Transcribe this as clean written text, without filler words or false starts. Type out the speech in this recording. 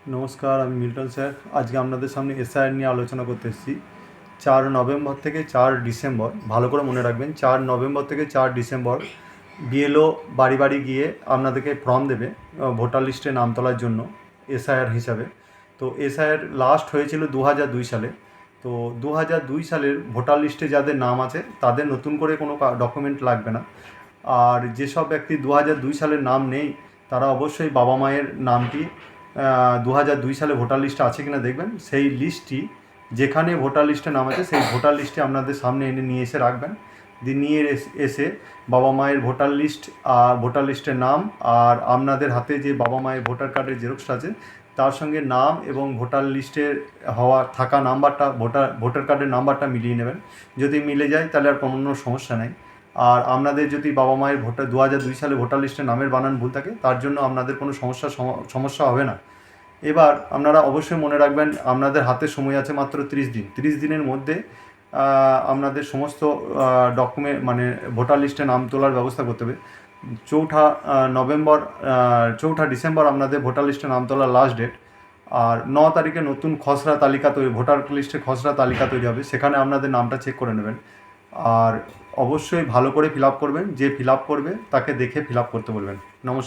নমস্কার, আমি Milton sir. আজকে আপনাদের সামনে এসআইআর নিয়ে আলোচনা করতে এসেছি। 4 নভেম্বর থেকে 4 ডিসেম্বর, ভালো করে মনে রাখবেন, 4 নভেম্বর থেকে 4 ডিসেম্বর বিএলও বাড়ি বাড়ি গিয়ে আপনাদেরকে ফর্ম দেবে ভোটার লিস্টে নাম তোলার জন্য এসআইআর হিসাবে। তো এসআইআর লাস্ট হয়েছিল 2002 সালে। তো 2002 সালের ভোটার লিস্টে যাদের নাম আছে তাদের নতুন করে কোনো ডকুমেন্ট লাগবে না। আর যেসব ব্যক্তি 2002 সালের নাম নেই তারা অবশ্যই বাবা মায়ের নামটি 2002 সালে ভোটার লিস্টে আছে কিনা দেখবেন। সেই লিস্টটি যেখানে ভোটার লিস্টে নাম আছে সেই ভোটার লিস্টে আপনাদের সামনে এনে নিয়ে এসে রাখবেন। নিয়ে এসে বাবা মায়ের ভোটার লিস্ট আর ভোটার লিস্টের নাম আর আপনাদের হাতে যে বাবা মায়ের ভোটার কার্ডের জেরক্সটা আছে তার সঙ্গে নাম এবং ভোটার লিস্টের থাকা নাম্বারটা ভোটার কার্ডের নাম্বারটা মিলিয়ে নেবেন। যদি মিলে যায় তাহলে আর কোনো সমস্যা নেই। আর আপনাদের যদি বাবা মায়ের 2002 সালে ভোটার লিস্টে নামের বানান ভুল থাকে তার জন্য আপনাদের কোনো সমস্যা হবে না। এবার আপনারা অবশ্যই মনে রাখবেন, আপনাদের হাতে সময় আছে মাত্র 30 দিন। 30 দিনের মধ্যে আপনাদের সমস্ত ডকুমেন্ট মানে ভোটার লিস্টে নাম তোলার ব্যবস্থা করতে হবে। 4 ডিসেম্বর আপনাদের ভোটার লিস্টে নাম তোলার লাস্ট ডেট। আর 9 তারিখে নতুন খসড়া তালিকা ভোটার লিস্টে খসড়া তালিকা তৈরি হবে, সেখানে আপনাদের নামটা চেক করে নেবেন। আর অবশ্যই ভালো করে ফিল আপ করবেন, যে ফিল আপ করবে তাকে দেখে ফিল আপ করতে বলবেন। নমস্কার।